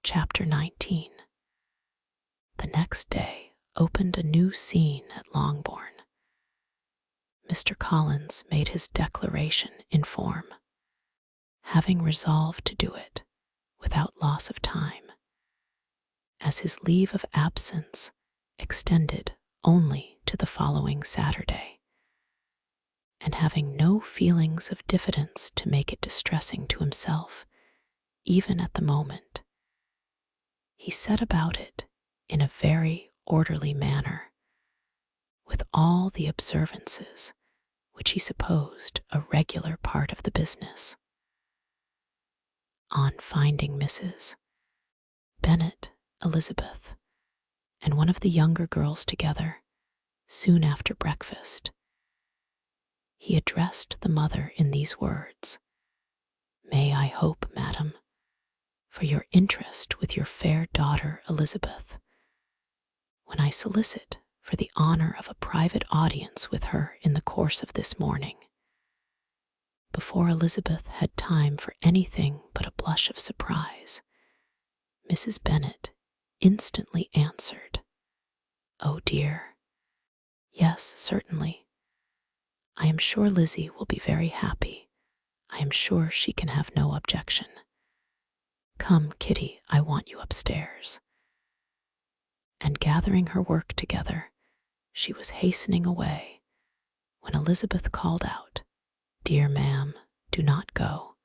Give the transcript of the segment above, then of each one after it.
Chapter 19. The next day opened a new scene at Longbourn. Mr. Collins made his declaration in form, having resolved to do it without loss of time, as his leave of absence extended only to the following Saturday, and having no feelings of diffidence to make it distressing to himself, even at the moment. He set about it in a very orderly manner, with all the observances which he supposed a regular part of the business. On finding Mrs. Bennet, Elizabeth, and one of the younger girls together, soon after breakfast, he addressed the mother in these words: "May I hope, madam, for your interest with your fair daughter Elizabeth, when I solicit for the honor of a private audience with her in the course of this morning." Before Elizabeth had time for anything but a blush of surprise, Mrs. Bennet instantly answered, "Oh dear, yes, certainly. I am sure Lizzy will be very happy. I am sure she can have no objection. Come, Kitty, I want you upstairs." And gathering her work together, she was hastening away, when Elizabeth called out, "Dear ma'am, do not go.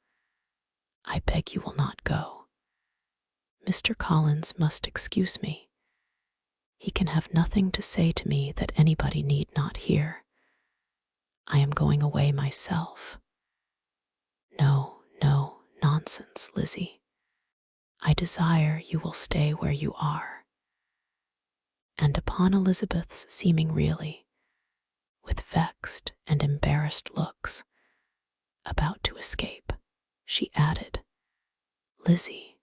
I beg you will not go. Mr. Collins must excuse me. He can have nothing to say to me that anybody need not hear. I am going away myself." "No, no, nonsense, Lizzy. I desire you will stay where you are." And upon Elizabeth's seeming really, with vexed and embarrassed looks, about to escape, she added, "Lizzy,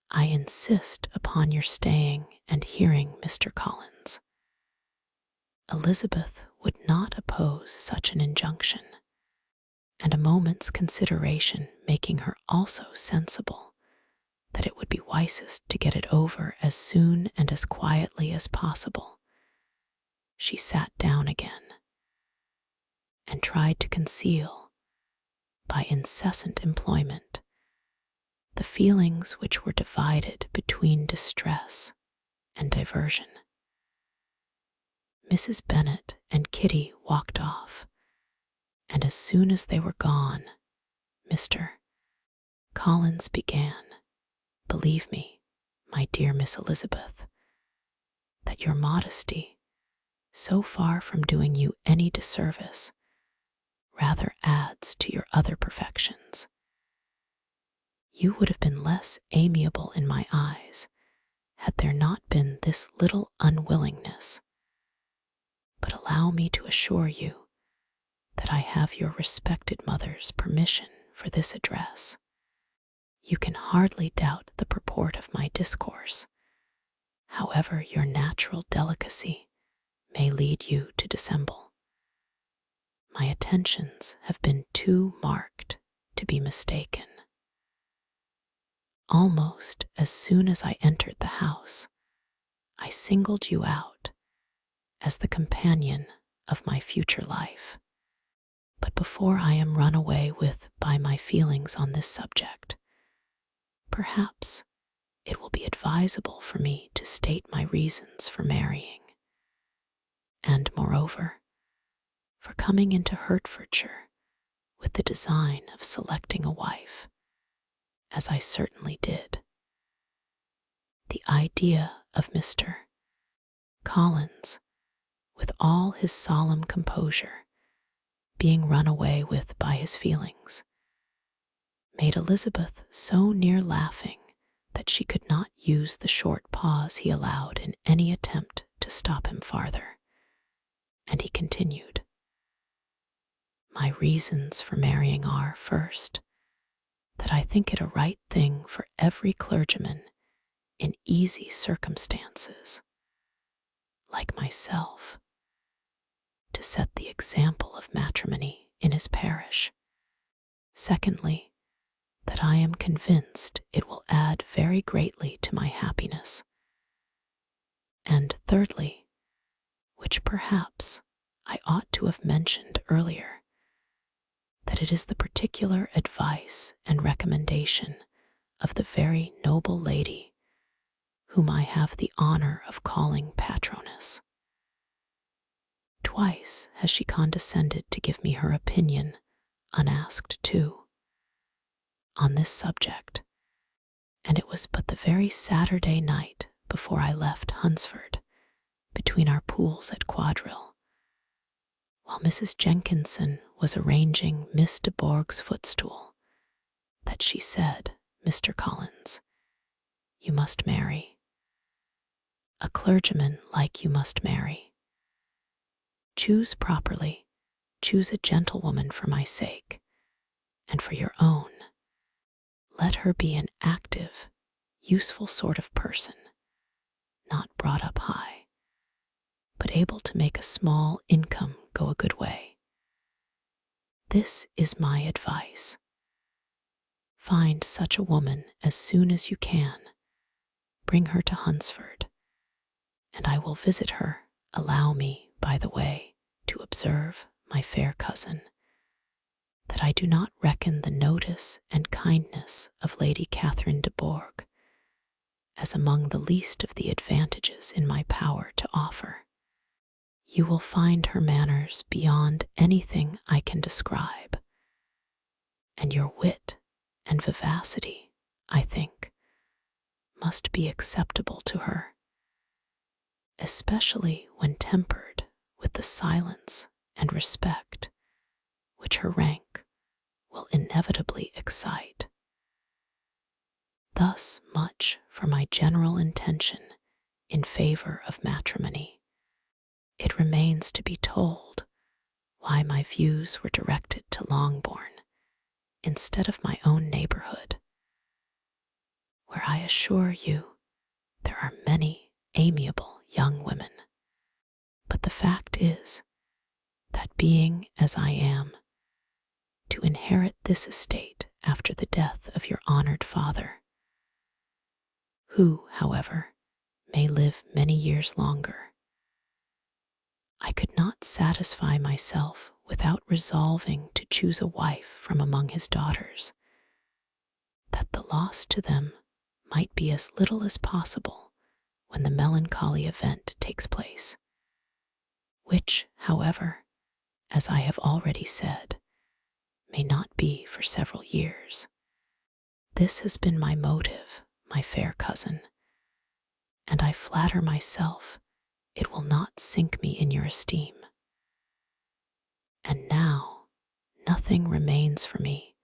I insist upon your staying and hearing Mr. Collins." Elizabeth would not oppose such an injunction, and a moment's consideration making her also sensible that it would be wisest to get it over as soon and as quietly as possible, she sat down again, and tried to conceal, by incessant employment, the feelings which were divided between distress and diversion. Mrs. Bennet and Kitty walked off, and as soon as they were gone, Mr. Collins began, "Believe me, my dear Miss Elizabeth, that your modesty, so far from doing you any disservice, rather adds to your other perfections. You would have been less amiable in my eyes had there not been this little unwillingness. But allow me to assure you that I have your respected mother's permission for this address. You can hardly doubt the purport of my discourse, however your natural delicacy may lead you to dissemble. My attentions have been too marked to be mistaken. Almost as soon as I entered the house, I singled you out as the companion of my future life. But before I am run away with by my feelings on this subject, perhaps it will be advisable for me to state my reasons for marrying, and moreover, for coming into Hertfordshire with the design of selecting a wife, as I certainly did. The idea of Mr. Collins, with all his solemn composure, being run away with by his feelings, made Elizabeth so near laughing that she could not use the short pause he allowed in any attempt to stop him farther, and he continued, "My reasons for marrying are, first, that I think it a right thing for every clergyman in easy circumstances, like myself, to set the example of matrimony in his parish. Secondly, that I am convinced it will add very greatly to my happiness. And thirdly, which perhaps I ought to have mentioned earlier, that it is the particular advice and recommendation of the very noble lady whom I have the honor of calling patroness. Twice has she condescended to give me her opinion, unasked too, on this subject, and it was but the very Saturday night before I left Hunsford, between our pools at quadrille, while Mrs. Jenkinson was arranging Miss de Bourgh's footstool, that she said, "Mr. Collins, you must marry. A clergyman like you must marry. Choose properly, choose a gentlewoman for my sake, and for your own. Let her be an active, useful sort of person, not brought up high, but able to make a small income go a good way. This is my advice. Find such a woman as soon as you can, bring her to Hunsford, and I will visit her. Allow me, by the way, to observe, my fair cousin, that I do not reckon the notice and kindness of Lady Catherine de Bourgh as among the least of the advantages in my power to offer. You will find her manners beyond anything I can describe, and your wit and vivacity, I think, must be acceptable to her, especially when tempered with the silence and respect which her rank will inevitably excite. Thus much for my general intention in favor of matrimony. It remains to be told why my views were directed to Longbourn instead of my own neighborhood, where I assure you there are many amiable young women. But the fact is that being as I am, to inherit this estate after the death of your honored father, who, however, may live many years longer, I could not satisfy myself without resolving to choose a wife from among his daughters, that the loss to them might be as little as possible when the melancholy event takes place, which, however, as I have already said, may not be for several years. This has been my motive, my fair cousin, and I flatter myself it will not sink me in your esteem. And now nothing remains for me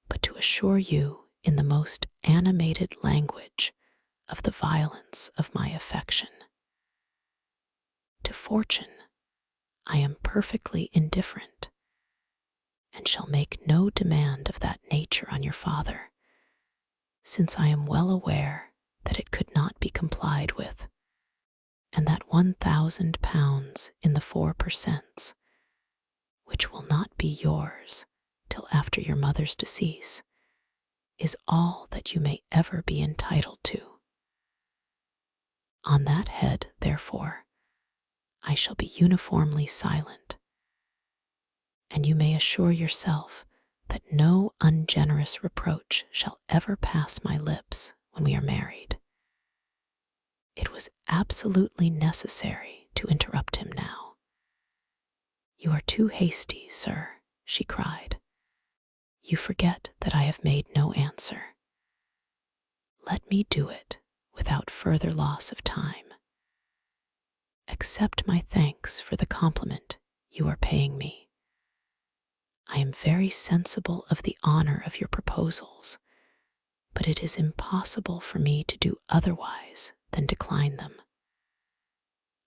but to assure you in the most animated language of the violence of my affection. To fortune I am perfectly indifferent, and shall make no demand of that nature on your father, since I am well aware that it could not be complied with, and that £1,000 in the 4%, which will not be yours till after your mother's decease, is all that you may ever be entitled to. On that head, therefore, I shall be uniformly silent, and you may assure yourself that no ungenerous reproach shall ever pass my lips when we are married. It was absolutely necessary to interrupt him now. You are too hasty, sir, she cried. You forget that I have made no answer. Let me do it without further loss of time. Accept my thanks for the compliment you are paying me. I am very sensible of the honor of your proposals, but it is impossible for me to do otherwise than decline them.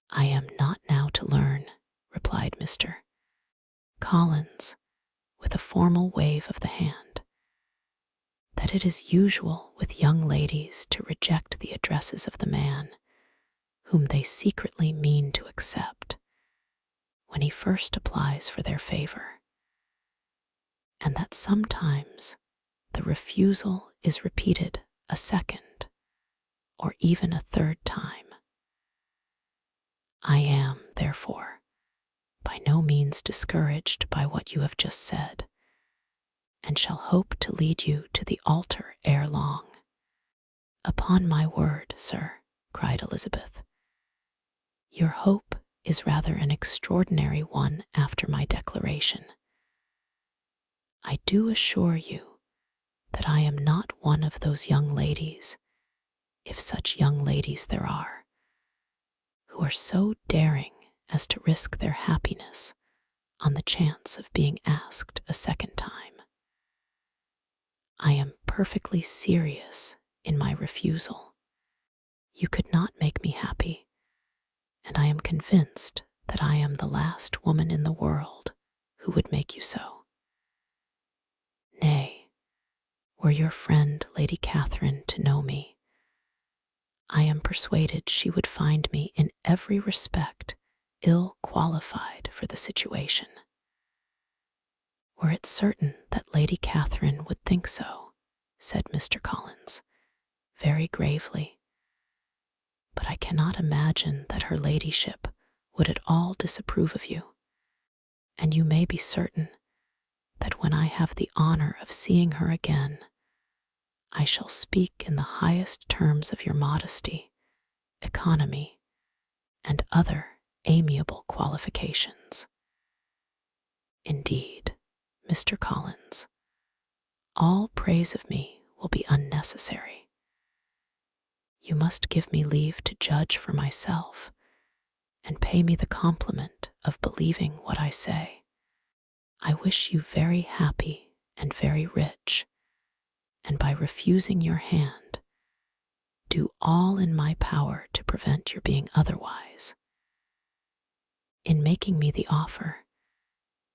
I am not now to learn, replied Mr. Collins, with a formal wave of the hand, that it is usual with young ladies to reject the addresses of the man whom they secretly mean to accept when he first applies for their favor, and that sometimes the refusal is repeated a second or even a third time. I am, therefore, by no means discouraged by what you have just said, and shall hope to lead you to the altar ere long. Upon my word, sir, cried Elizabeth, your hope is rather an extraordinary one after my declaration. I do assure you that I am not one of those young ladies, if such young ladies there are, who are so daring as to risk their happiness on the chance of being asked a second time. I am perfectly serious in my refusal. You could not make me happy, and I am convinced that I am the last woman in the world who would make you so. Nay, were your friend Lady Catherine to know me, I am persuaded she would find me in every respect ill qualified for the situation. Were it certain that Lady Catherine would think so, said Mr. Collins, very gravely, but I cannot imagine that her ladyship would at all disapprove of you, and you may be certain that when I have the honor of seeing her again, I shall speak in the highest terms of your modesty, economy, and other amiable qualifications. Indeed, Mr. Collins, all praise of me will be unnecessary. You must give me leave to judge for myself and pay me the compliment of believing what I say. I wish you very happy and very rich, and by refusing your hand, do all in my power to prevent your being otherwise. In making me the offer,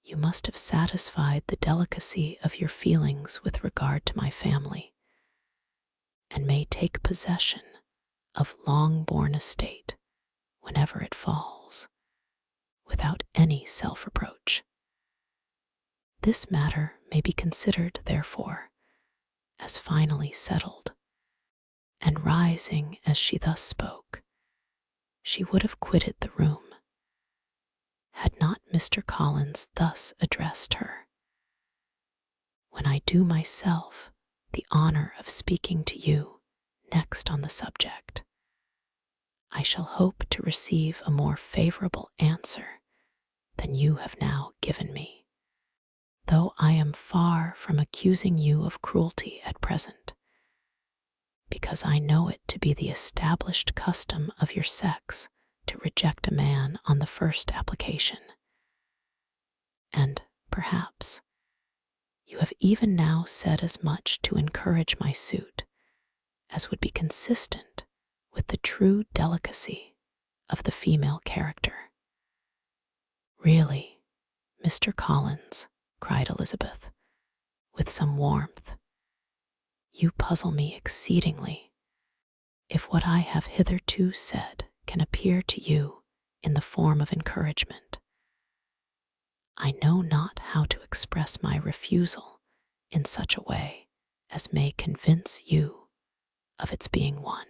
you must have satisfied the delicacy of your feelings with regard to my family, and may take possession of long-born estate whenever it falls, without any self-reproach. This matter may be considered, therefore, as finally settled. And rising as she thus spoke, she would have quitted the room, had not Mr. Collins thus addressed her. When I do myself the honor of speaking to you next on the subject, I shall hope to receive a more favorable answer than you have now given me, though I am far from accusing you of cruelty at present, because I know it to be the established custom of your sex to reject a man on the first application. And, perhaps, you have even now said as much to encourage my suit as would be consistent with the true delicacy of the female character. Really, Mr. Collins, cried Elizabeth, with some warmth, you puzzle me exceedingly. If what I have hitherto said can appear to you in the form of encouragement, I know not how to express my refusal in such a way as may convince you of its being one.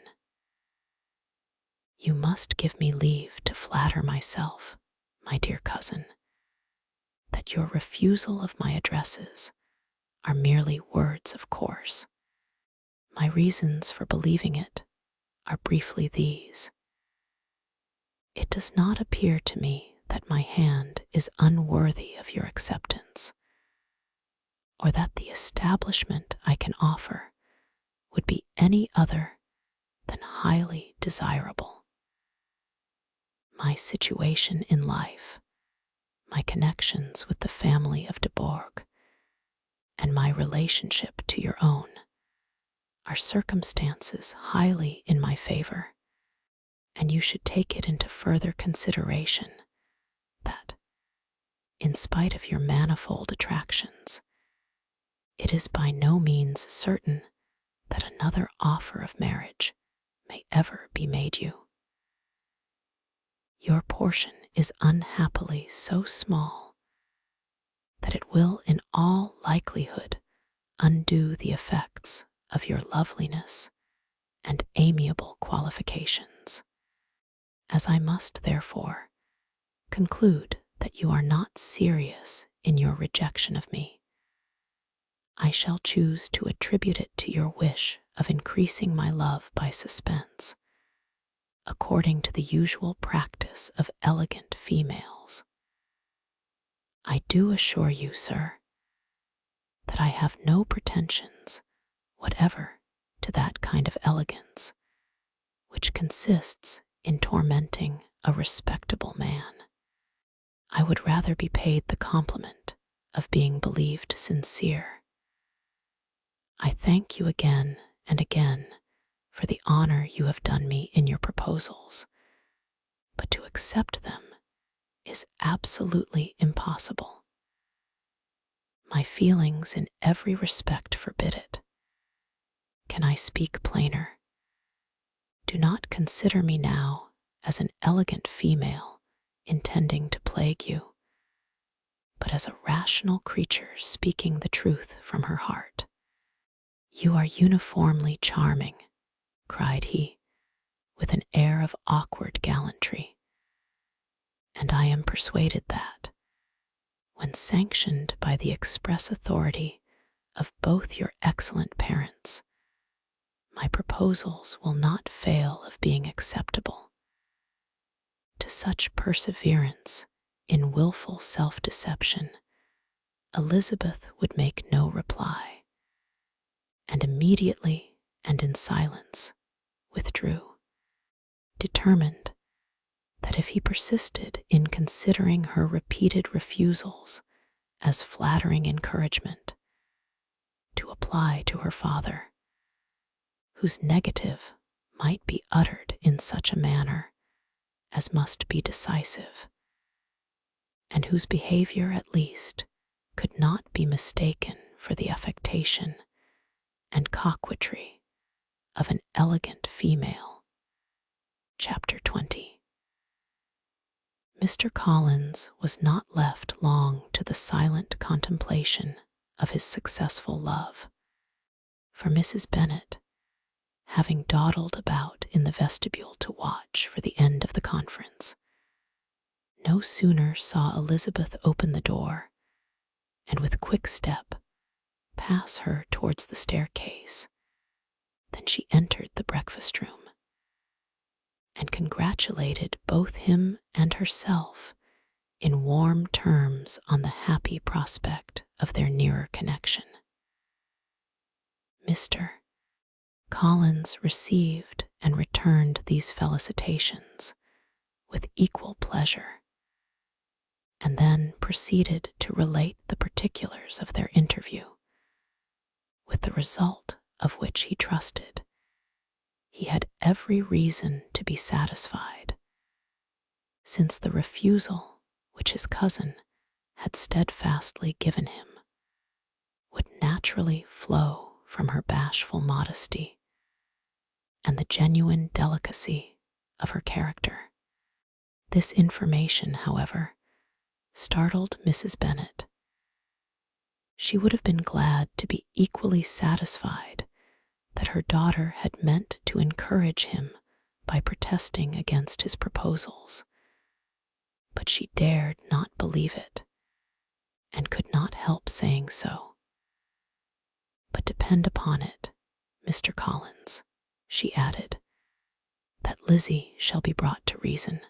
You must give me leave to flatter myself, my dear cousin, that your refusal of my addresses are merely words of course. My reasons for believing it are briefly these. It does not appear to me that my hand is unworthy of your acceptance, or that the establishment I can offer would be any other than highly desirable. My situation in life, my connections with the family of de Bourgh, and my relationship to your own are circumstances highly in my favor, and you should take it into further consideration that, in spite of your manifold attractions, it is by no means certain that another offer of marriage may ever be made you. Your portion is unhappily so small that it will in all likelihood undo the effects of your loveliness and amiable qualifications. As I must, therefore, conclude that you are not serious in your rejection of me, I shall choose to attribute it to your wish of increasing my love by suspense, according to the usual practice of elegant females. I do assure you, sir, that I have no pretensions whatever to that kind of elegance which consists in tormenting a respectable man. I would rather be paid the compliment of being believed sincere. I thank you again and again for the honor you have done me in your proposals, but to accept them is absolutely impossible. My feelings in every respect forbid it. Can I speak plainer? Do not consider me now as an elegant female intending to plague you, but as a rational creature speaking the truth from her heart. You are uniformly charming, cried he, with an air of awkward gallantry, and I am persuaded that, when sanctioned by the express authority of both your excellent parents, my proposals will not fail of being acceptable. To such perseverance in wilful self-deception, Elizabeth would make no reply, and immediately and in silence withdrew, determined that if he persisted in considering her repeated refusals as flattering encouragement, to apply to her father, whose negative might be uttered in such a manner as must be decisive, and whose behavior at least could not be mistaken for the affectation and coquetry of an elegant female. Chapter 20. Mr. Collins was not left long to the silent contemplation of his successful love, for Mrs. Bennet, having dawdled about in the vestibule to watch for the end of the conference, no sooner saw Elizabeth open the door and with quick step pass her towards the staircase than she entered the breakfast room, and congratulated both him and herself in warm terms on the happy prospect of their nearer connection. Mr. Collins received and returned these felicitations with equal pleasure, and then proceeded to relate the particulars of their interview, with the result of which he trusted he had every reason to be satisfied, since the refusal which his cousin had steadfastly given him would naturally flow from her bashful modesty and the genuine delicacy of her character. This information, however, startled Mrs. Bennet. She would have been glad to be equally satisfied that her daughter had meant to encourage him by protesting against his proposals, but she dared not believe it, and could not help saying so. But depend upon it, Mr. Collins, she added, that Lizzy shall be brought to reason.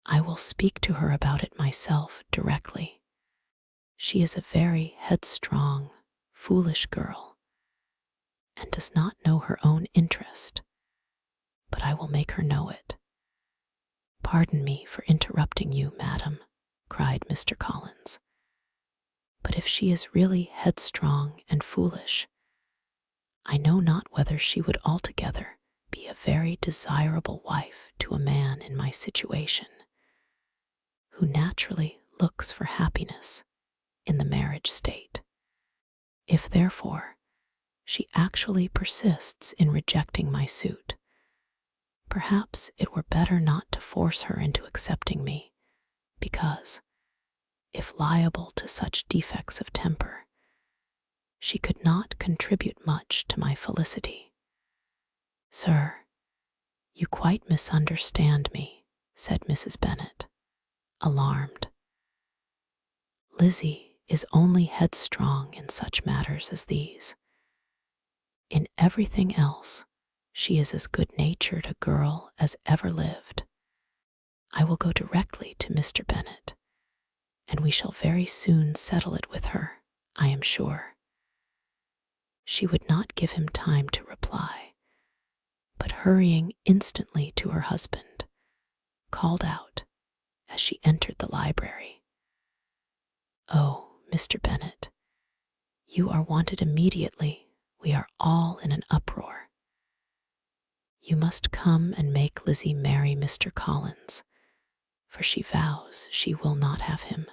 I will speak to her about it myself directly. She is a very headstrong, foolish girl, and does not know her own interest, but I will make her know it. Pardon me for interrupting you, madam, cried Mr. Collins, but if she is really headstrong and foolish, I know not whether she would altogether be a very desirable wife to a man in my situation, who naturally looks for happiness in the marriage state. If, therefore, she actually persists in rejecting my suit, perhaps it were better not to force her into accepting me, because, if liable to such defects of temper, she could not contribute much to my felicity. "Sir, you quite misunderstand me," said Mrs. Bennet, alarmed. "Lizzy is only headstrong in such matters as these. In everything else, she is as good-natured a girl as ever lived. I will go directly to Mr. Bennet, and we shall very soon settle it with her, I am sure." She would not give him time to reply, but hurrying instantly to her husband, called out as she entered the library, "Oh, Mr. Bennet, you are wanted immediately. We are all in an uproar. You must come and make Lizzy marry Mr. Collins, for she vows she will not have him.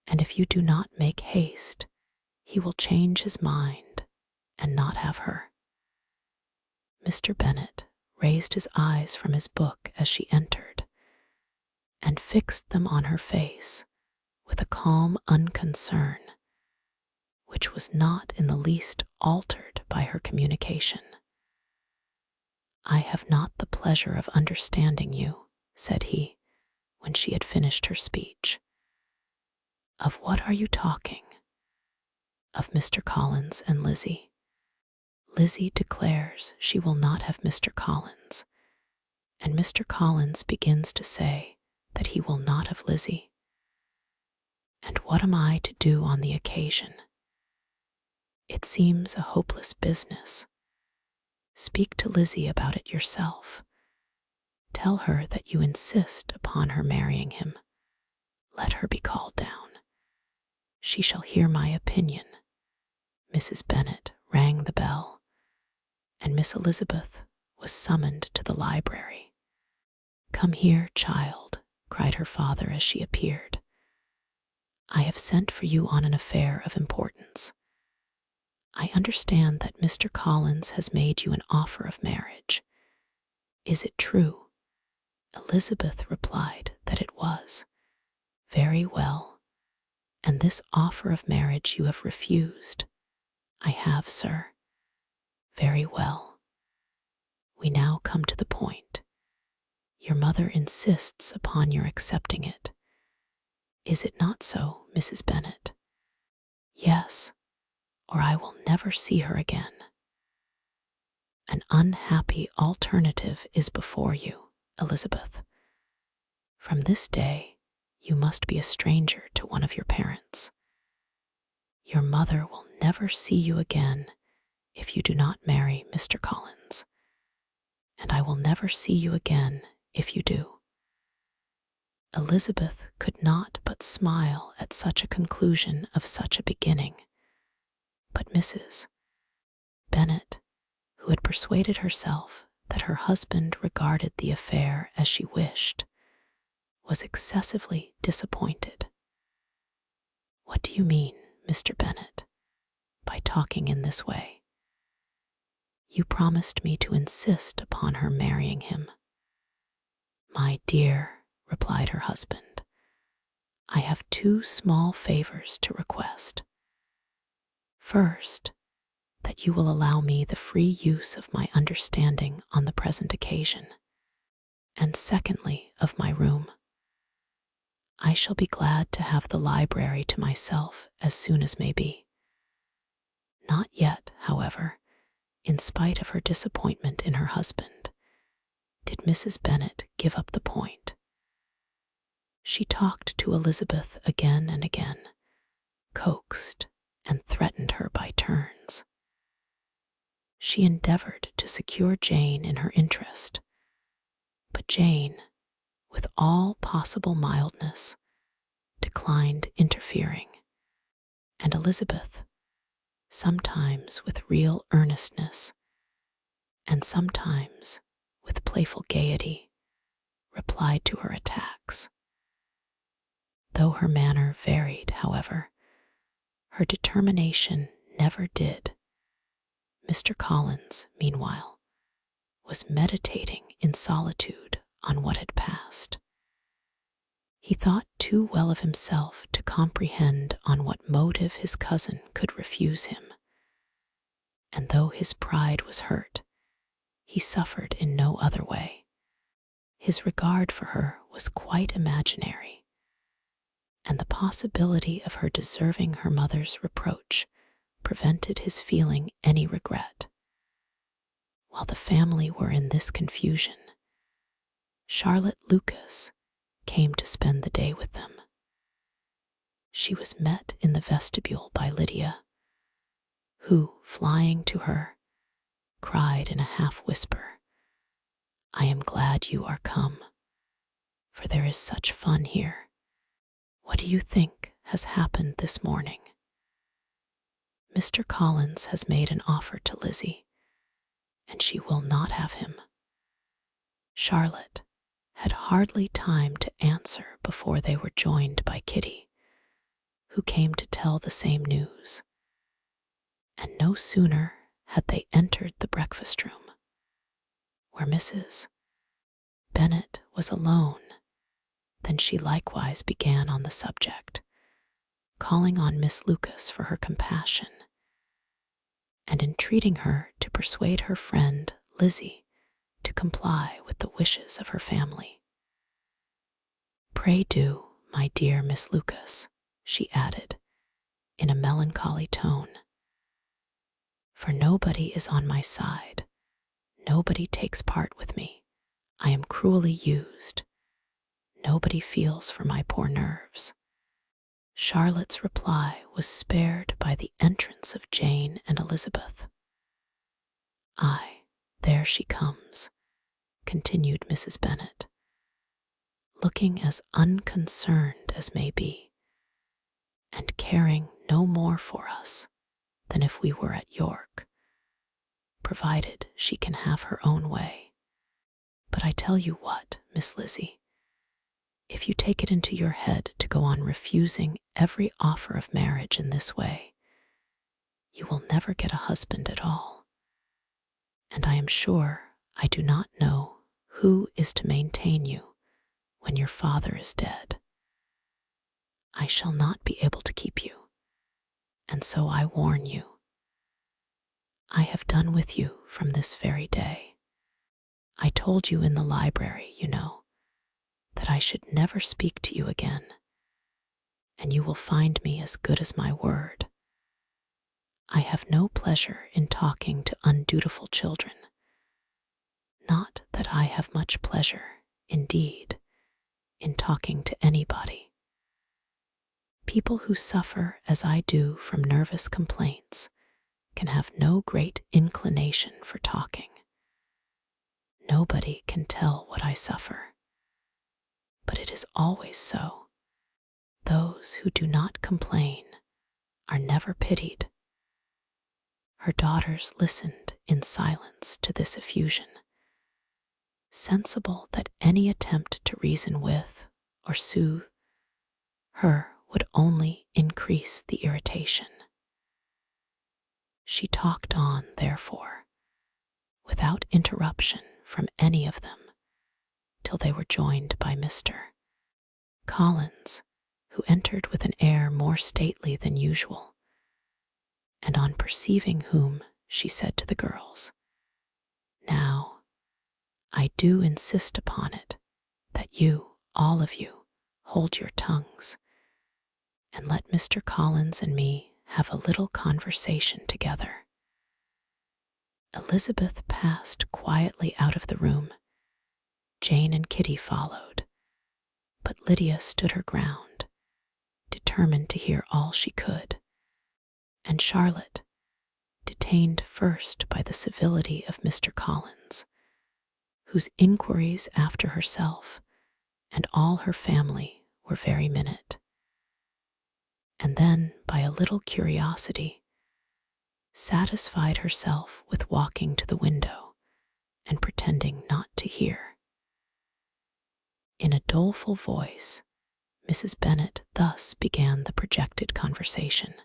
And if you do not make haste, he will change his mind and not have her." Mr. Bennet raised his eyes from his book as she entered, and fixed them on her face with a calm unconcern, which was not in the least altered by her communication. "I have not the pleasure of understanding you," said he, when she had finished her speech. "Of what are you talking?" "Of Mr. Collins and Lizzy. Lizzy declares she will not have Mr. Collins, and Mr. Collins begins to say that he will not have Lizzy. And what am I to do on the occasion? It seems a hopeless business. Speak to Lizzy about it yourself. Tell her that you insist upon her marrying him. Let her be called down. She shall hear my opinion." Mrs. Bennet rang the bell, and Miss Elizabeth was summoned to the library. "Come here, child," cried her father as she appeared. "I have sent for you on an affair of importance. I understand that Mr. Collins has made you an offer of marriage. Is it true?" Elizabeth replied that it was. "Very well. And this offer of marriage you have refused?" "I have, sir." "Very well. We now come to the point. Your mother insists upon your accepting it. Is it not so, Mrs. Bennet?" "Yes, or I will never see her again." "An unhappy alternative is before you, Elizabeth. From this day, you must be a stranger to one of your parents. Your mother will never see you again if you do not marry Mr. Collins, and I will never see you again if you do." Elizabeth could not but smile at such a conclusion of such a beginning, but Mrs. Bennet, who had persuaded herself that her husband regarded the affair as she wished, was excessively disappointed. "What do you mean, Mr. Bennet, by talking in this way? You promised me to insist upon her marrying him." "My dear," replied her husband, "I have two small favors to request. First, that you will allow me the free use of my understanding on the present occasion, and secondly, of my room. I shall be glad to have the library to myself as soon as may be." Not yet, however, in spite of her disappointment in her husband, did Mrs. Bennet give up the point. She talked to Elizabeth again and again, coaxed and threatened her by turns. She endeavored to secure Jane in her interest, but Jane, with all possible mildness, declined interfering, and Elizabeth, sometimes with real earnestness, and sometimes with playful gaiety, replied to her attacks. Though her manner varied, however, her determination never did. Mr. Collins, meanwhile, was meditating in solitude on what had passed. He thought too well of himself to comprehend on what motive his cousin could refuse him, and though his pride was hurt, he suffered in no other way. His regard for her was quite imaginary, and the possibility of her deserving her mother's reproach prevented his feeling any regret. While the family were in this confusion, Charlotte Lucas came to spend the day with them. She was met in the vestibule by Lydia, who, flying to her, cried in a half-whisper, "I am glad you are come, for there is such fun here. What do you think has happened this morning?" "Mr. Collins has made an offer to Lizzy, and she will not have him." Charlotte had hardly time to answer before they were joined by Kitty, who came to tell the same news. And no sooner had they entered the breakfast room, where Mrs. Bennet was alone, than she likewise began on the subject, calling on Miss Lucas for her compassion, and entreating her to persuade her friend Lizzy to comply with the wishes of her family. "Pray do, my dear Miss Lucas," she added, in a melancholy tone, "for nobody is on my side, nobody takes part with me, I am cruelly used, nobody feels for my poor nerves." Charlotte's reply was spared by the entrance of Jane and Elizabeth. "Aye, there she comes," continued Mrs. Bennet, looking as unconcerned as may be, and caring no more for us than if we were at York, provided she can have her own way. But I tell you what, Miss Lizzy, if you take it into your head to go on refusing every offer of marriage in this way, you will never get a husband at all, and I am sure I do not know who is to maintain you when your father is dead. I shall not be able to keep you, and so I warn you. I have done with you from this very day. I told you in the library, you know, that I should never speak to you again, and you will find me as good as my word. I have no pleasure in talking to undutiful children. Not that I have much pleasure, indeed, in talking to anybody. People who suffer as I do from nervous complaints can have no great inclination for talking. Nobody can tell what I suffer, but it is always so. Those who do not complain are never pitied. Her daughters listened in silence to this effusion, sensible that any attempt to reason with or soothe her would only increase the irritation. She talked on, therefore, without interruption from any of them, till they were joined by Mr. Collins, who entered with an air more stately than usual, and on perceiving whom, she said to the girls, "Now, I do insist upon it that you, all of you, hold your tongues, and let Mr. Collins and me have a little conversation together." Elizabeth passed quietly out of the room. Jane and Kitty followed, but Lydia stood her ground, determined to hear all she could, and Charlotte, detained first by the civility of Mr. Collins, whose inquiries after herself and all her family were very minute, and then by a little curiosity, satisfied herself with walking to the window and pretending not to hear. In a doleful voice, Mrs. Bennet thus began the projected conversation.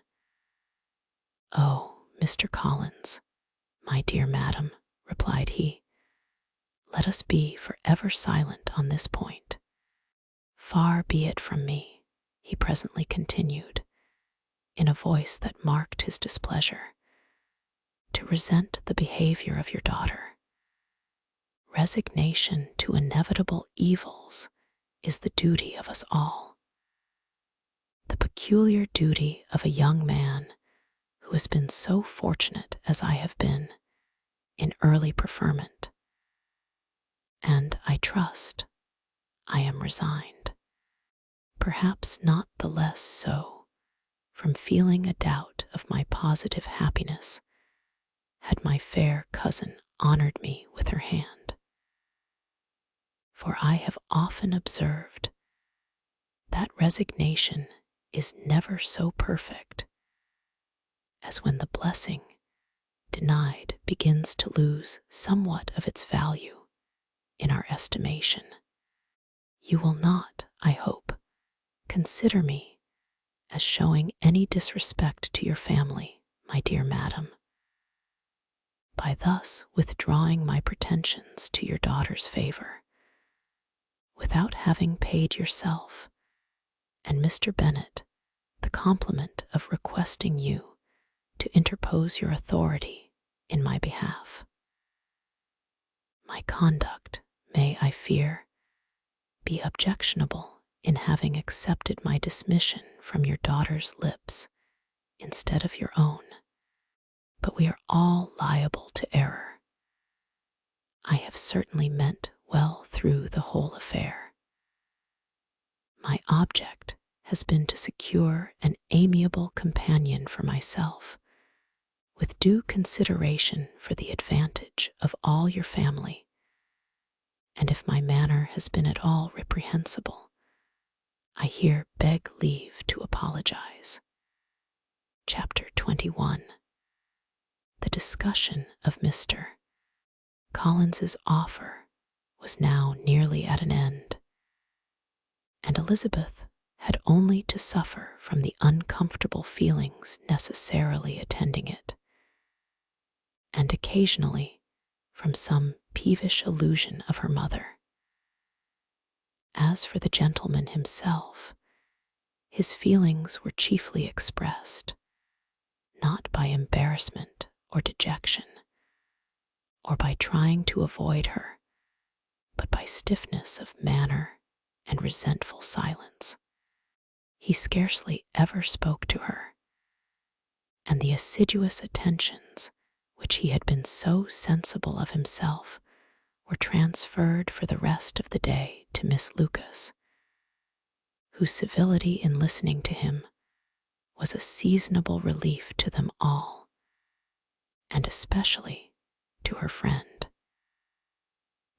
"Oh, Mr. Collins, my dear madam," replied he, "let us be for ever silent on this point. Far be it from me, he presently continued, in a voice that marked his displeasure, to resent the behavior of your daughter. Resignation to inevitable evils is the duty of us all. The peculiar duty of a young man who has been so fortunate as I have been in early preferment. And I trust I am resigned, perhaps not the less so from feeling a doubt of my positive happiness had my fair cousin honored me with her hand. For I have often observed that resignation is never so perfect as when the blessing denied begins to lose somewhat of its value in our estimation. You will not, I hope, consider me as showing any disrespect to your family, my dear madam, by thus withdrawing my pretensions to your daughter's favor, without having paid yourself and Mr. Bennet the compliment of requesting you to interpose your authority in my behalf. My conduct may, I fear, be objectionable in having accepted my dismission from your daughter's lips instead of your own, but we are all liable to error. I have certainly meant well through the whole affair. My object has been to secure an amiable companion for myself, with due consideration for the advantage of all your family, and if my manner has been at all reprehensible, I here beg leave to apologize. Chapter 21. The discussion of Mr. Collins's offer was now nearly at an end, and Elizabeth had only to suffer from the uncomfortable feelings necessarily attending it, and occasionally from some peevish allusion of her mother. As for the gentleman himself, his feelings were chiefly expressed, not by embarrassment or dejection, or by trying to avoid her, but by stiffness of manner and resentful silence. He scarcely ever spoke to her, and the assiduous attentions which he had been so sensible of himself were transferred for the rest of the day to Miss Lucas, whose civility in listening to him was a seasonable relief to them all, and especially to her friend.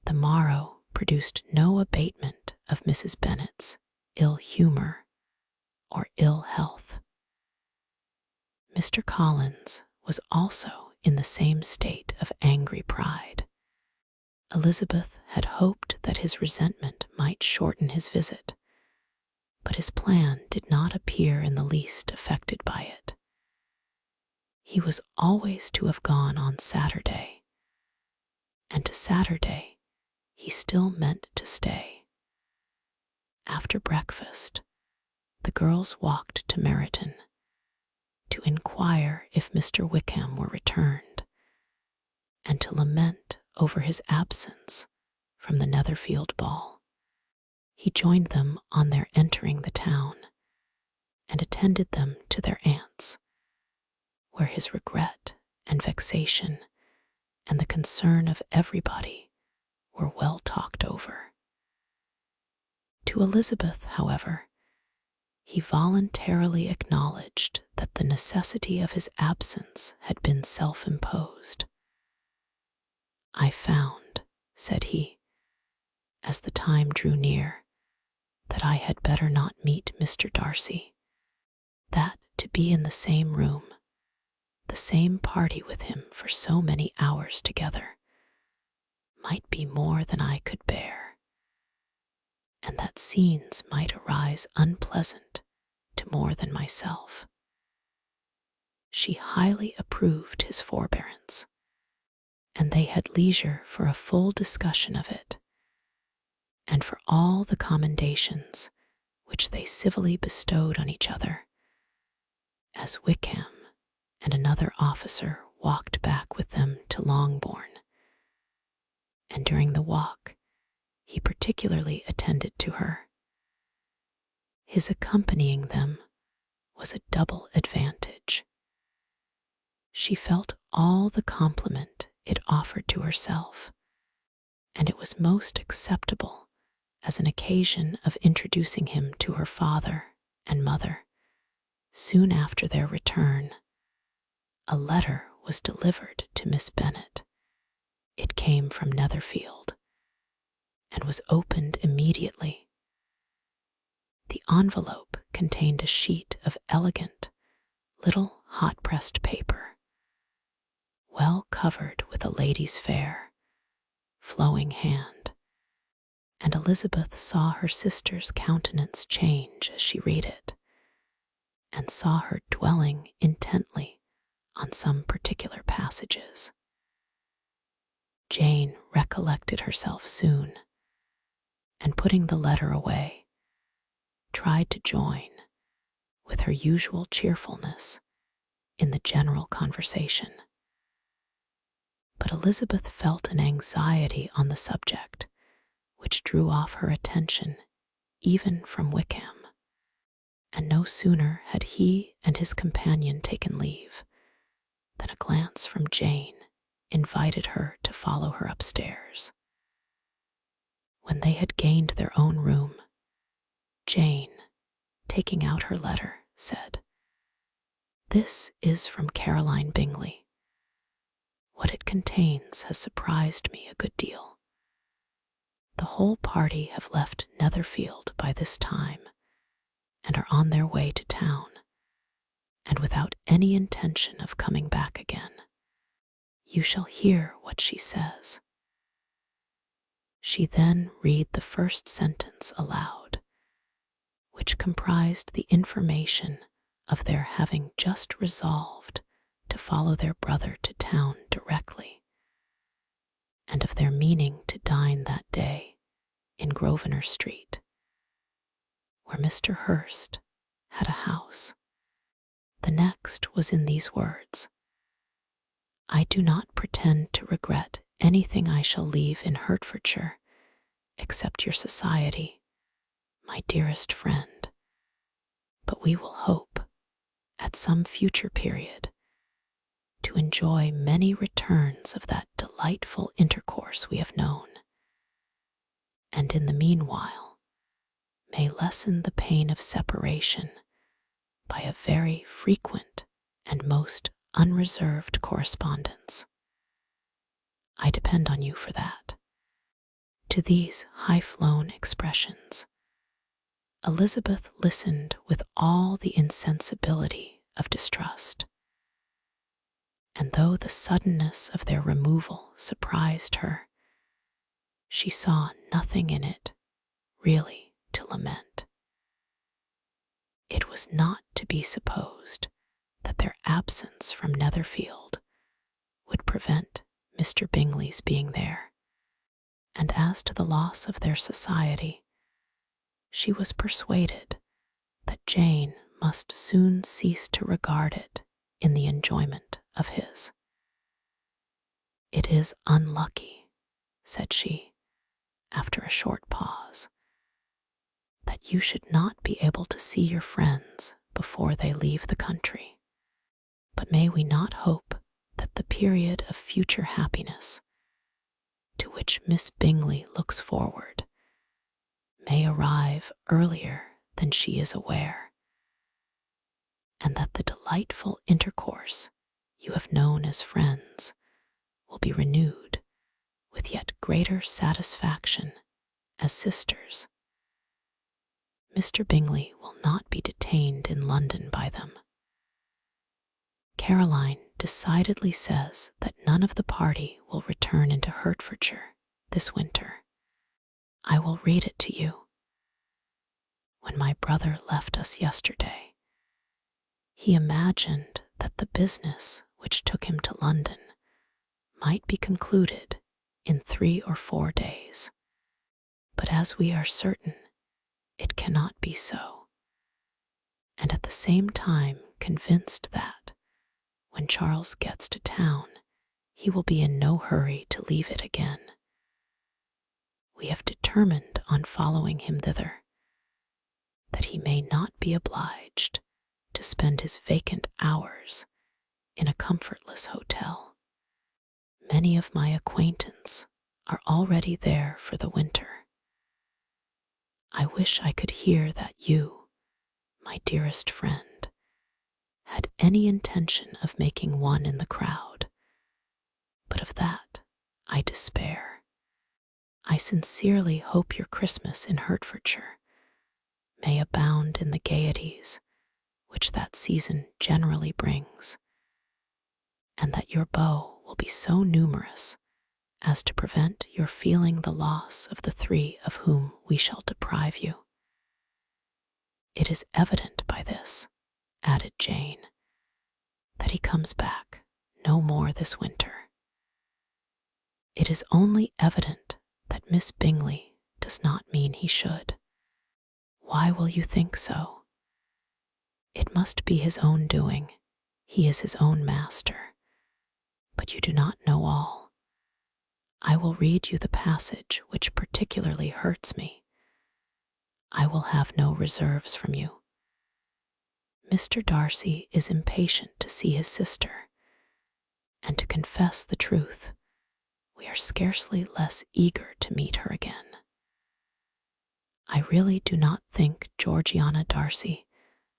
The morrow produced no abatement of Mrs. Bennet's ill humor or ill health. Mr. Collins was also in the same state of angry pride. Elizabeth had hoped that his resentment might shorten his visit, but his plan did not appear in the least affected by it. He was always to have gone on Saturday, and to Saturday he still meant to stay. After breakfast, the girls walked to Meryton to inquire if Mr. Wickham were returned, and to lament over his absence from the Netherfield ball. He joined them on their entering the town, and attended them to their aunt's, where his regret and vexation and the concern of everybody were well talked over. To Elizabeth, however, he voluntarily acknowledged that the necessity of his absence had been self-imposed. I found, said he, as the time drew near, that I had better not meet Mr. Darcy, that to be in the same room, the same party with him for so many hours together, might be more than I could bear, and that scenes might arise unpleasant to more than myself. She highly approved his forbearance, and they had leisure for a full discussion of it, and for all the commendations which they civilly bestowed on each other, as Wickham and another officer walked back with them to Longbourn, and during the walk he particularly attended to her. His accompanying them was a double advantage. She felt all the compliment it offered to herself, and it was most acceptable as an occasion of introducing him to her father and mother. Soon after their return, a letter was delivered to Miss Bennet. It came from Netherfield, and was opened immediately. The envelope contained a sheet of elegant, little hot-pressed paper, well covered with a lady's fair, flowing hand, and Elizabeth saw her sister's countenance change as she read it, and saw her dwelling intently on some particular passages. Jane recollected herself soon, and putting the letter away, tried to join, with her usual cheerfulness, in the general conversation. But Elizabeth felt an anxiety on the subject which drew off her attention even from Wickham, and no sooner had he and his companion taken leave than a glance from Jane invited her to follow her upstairs. When they had gained their own room, Jane, taking out her letter, said, "This is from Caroline Bingley. What it contains has surprised me a good deal. The whole party have left Netherfield by this time, and are on their way to town, and without any intention of coming back again. You shall hear what she says." She then read the first sentence aloud, which comprised the information of their having just resolved to follow their brother to town directly, and of their meaning to dine that day in Grosvenor Street, where Mr. Hurst had a house. The next was in these words: "I do not pretend to regret anything I shall leave in Hertfordshire except your society, my dearest friend, but we will hope, at some future period, to enjoy many returns of that delightful intercourse we have known, and in the meanwhile may lessen the pain of separation by a very frequent and most unreserved correspondence. I depend on you for that." To these high-flown expressions, Elizabeth listened with all the insensibility of distrust, and though the suddenness of their removal surprised her, she saw nothing in it really to lament. It was not to be supposed that their absence from Netherfield would prevent Mr. Bingley's being there, and as to the loss of their society, she was persuaded that Jane must soon cease to regard it in the enjoyment of his. "It is unlucky," said she, after a short pause, "that you should not be able to see your friends before they leave the country. But may we not hope that the period of future happiness, to which Miss Bingley looks forward, may arrive earlier than she is aware, and that the delightful intercourse you have known as friends will be renewed with yet greater satisfaction as sisters. Mr. Bingley will not be detained in London by them. Caroline decidedly says that none of the party will return into Hertfordshire this winter. I will read it to you. When my brother left us yesterday, he imagined that the business which took him to London might be concluded in 3 or 4 days, but as we are certain it cannot be so, and at the same time convinced that, when Charles gets to town, he will be in no hurry to leave it again. We have determined on following him thither, that he may not be obliged to spend his vacant hours in a comfortless hotel. Many of my acquaintance are already there for the winter. I wish I could hear that you, my dearest friend, had any intention of making one in the crowd, but of that I despair. I sincerely hope your Christmas in Hertfordshire may abound in the gaieties which that season generally brings, and that your beaux will be so numerous as to prevent your feeling the loss of the three of whom we shall deprive you. It is evident by this, added Jane, that he comes back no more this winter. It is only evident that Miss Bingley does not mean he should. Why will you think so? It must be his own doing. He is his own master. But you do not know all. I will read you the passage which particularly hurts me. I will have no reserves from you. Mr. Darcy is impatient to see his sister, and to confess the truth, we are scarcely less eager to meet her again. I really do not think Georgiana Darcy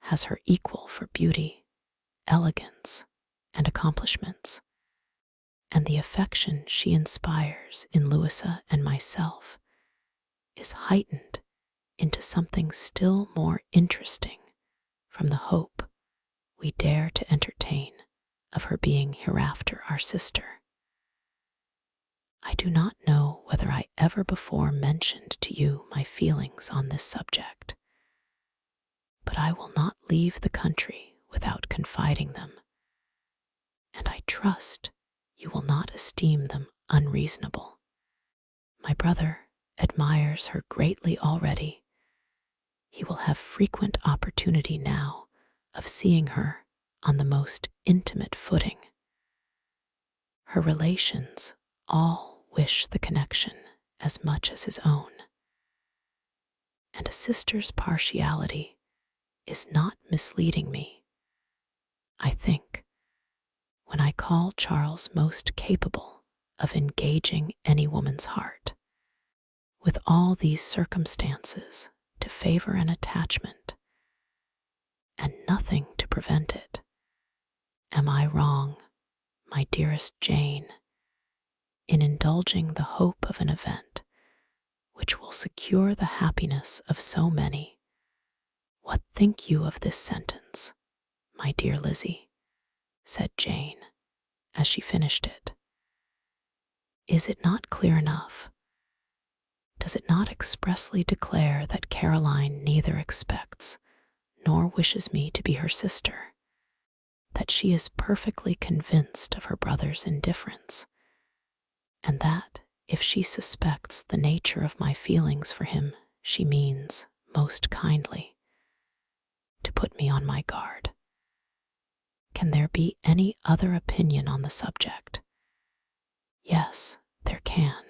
has her equal for beauty, elegance, and accomplishments, and the affection she inspires in Louisa and myself is heightened into something still more interesting from the hope we dare to entertain of her being hereafter our sister. I do not know whether I ever before mentioned to you my feelings on this subject, but I will not leave the country without confiding them, and I trust you will not esteem them unreasonable. My brother admires her greatly already. He will have frequent opportunity now of seeing her on the most intimate footing. Her relations all wish the connection as much as his own, and a sister's partiality is not misleading me, I think, when I call Charles most capable of engaging any woman's heart. With all these circumstances to favor an attachment, and nothing to prevent it, am I wrong, my dearest Jane, in indulging the hope of an event which will secure the happiness of so many? What think you of this sentence, my dear Lizzy? Said Jane, as she finished it. Is it not clear enough? Does it not expressly declare that Caroline neither expects nor wishes me to be her sister, that she is perfectly convinced of her brother's indifference, and that if she suspects the nature of my feelings for him, she means, most kindly, to put me on my guard? Can there be any other opinion on the subject? Yes, there can,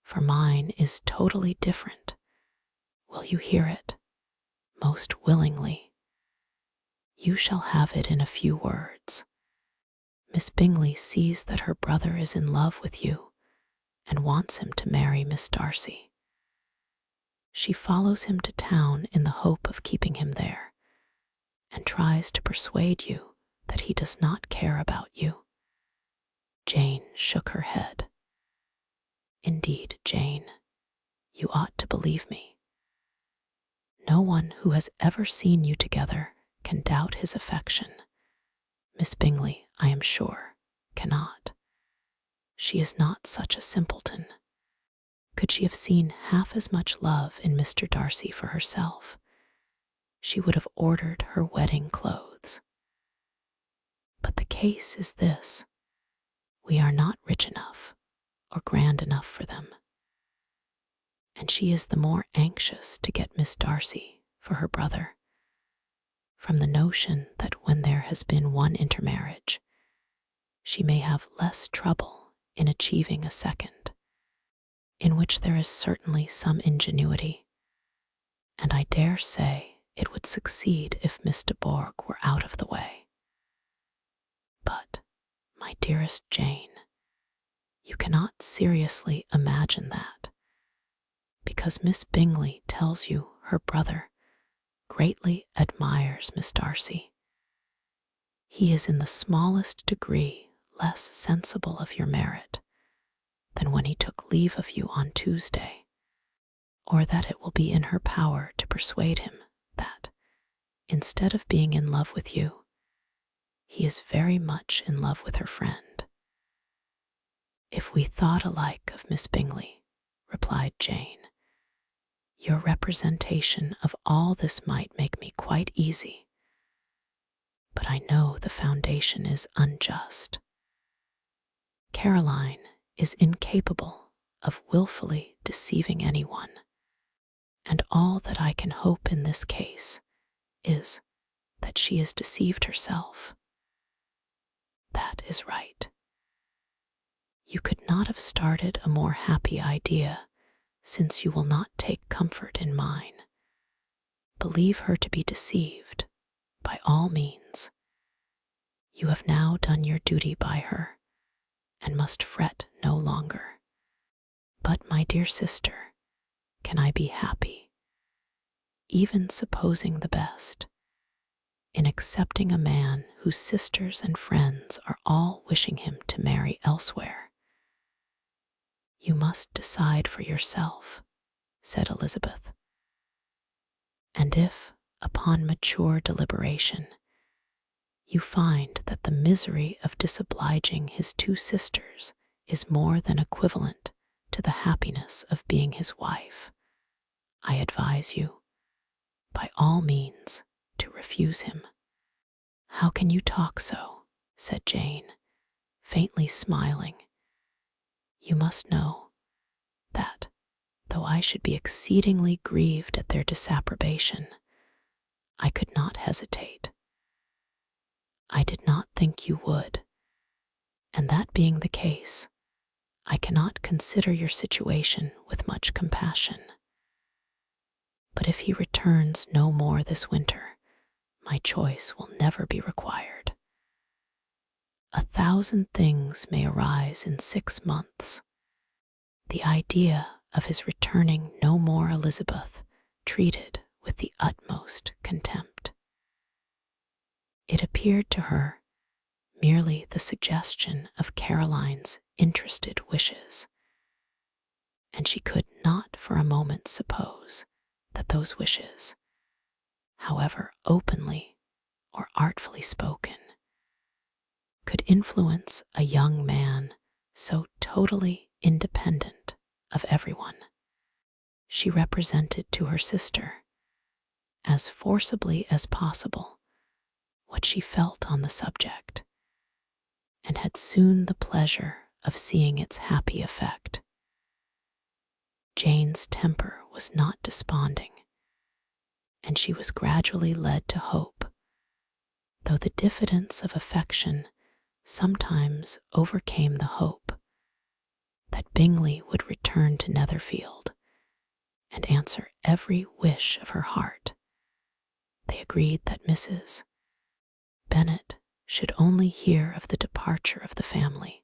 for mine is totally different. Will you hear it? Most willingly. You shall have it in a few words. Miss Bingley sees that her brother is in love with you and wants him to marry Miss Darcy. She follows him to town in the hope of keeping him there, and tries to persuade you that he does not care about you. Jane shook her head. Indeed, Jane, you ought to believe me. No one who has ever seen you together can doubt his affection. Miss Bingley, I am sure, cannot. She is not such a simpleton. Could she have seen half as much love in Mr. Darcy for herself, she would have ordered her wedding clothes. But the case is this: we are not rich enough or grand enough for them, and she is the more anxious to get Miss Darcy for her brother, from the notion that when there has been one intermarriage, she may have less trouble in achieving a second, in which there is certainly some ingenuity, and I dare say it would succeed if Miss de Bourgh were out of the way. But, my dearest Jane, you cannot seriously imagine that, because Miss Bingley tells you her brother greatly admires Miss Darcy. He is in the smallest degree less sensible of your merit than when he took leave of you on Tuesday, or that it will be in her power to persuade him that, instead of being in love with you, he is very much in love with her friend. If we thought alike of Miss Bingley, replied Jane, your representation of all this might make me quite easy, but I know the foundation is unjust. Caroline is incapable of wilfully deceiving anyone, and all that I can hope in this case is that she is deceived herself. That is right. You could not have started a more happy idea, since you will not take comfort in mine. Believe her to be deceived, by all means. You have now done your duty by her, and must fret no longer. But, my dear sister, can I be happy, even supposing the best, in accepting a man whose sisters and friends are all wishing him to marry elsewhere? You must decide for yourself, said Elizabeth. And if, upon mature deliberation, you find that the misery of disobliging his two sisters is more than equivalent to the happiness of being his wife, I advise you, by all means, to refuse him. How can you talk so? Said Jane, faintly smiling. You must know that, though I should be exceedingly grieved at their disapprobation, I could not hesitate. I did not think you would, and that being the case, I cannot consider your situation with much compassion. But if he returns no more this winter, my choice will never be required. 1,000 things may arise in 6 months. The idea of his returning no more Elizabeth treated with the utmost contempt. It appeared to her merely the suggestion of Caroline's interested wishes, and she could not for a moment suppose that those wishes, however openly or artfully spoken, could influence a young man so totally independent of everyone. She represented to her sister, as forcibly as possible, what she felt on the subject, and had soon the pleasure of seeing its happy effect. Jane's temper was not desponding, and she was gradually led to hope, though the diffidence of affection sometimes overcame the hope, that Bingley would return to Netherfield and answer every wish of her heart. They agreed that Mrs. Bennet should only hear of the departure of the family,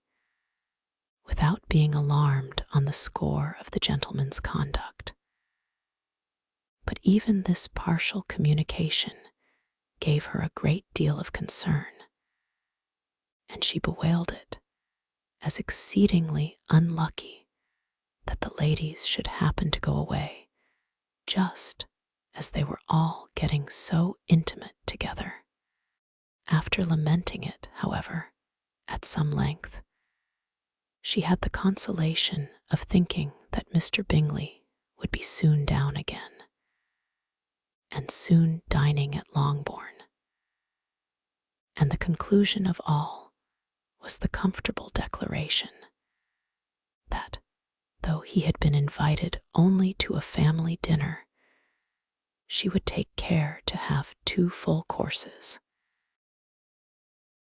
without being alarmed on the score of the gentleman's conduct. But even this partial communication gave her a great deal of concern, and she bewailed it as exceedingly unlucky that the ladies should happen to go away just as they were all getting so intimate together. After lamenting it, however, at some length, she had the consolation of thinking that Mr. Bingley would be soon down again, and soon dining at Longbourn. And the conclusion of all was the comfortable declaration that, though he had been invited only to a family dinner, she would take care to have 2 full courses.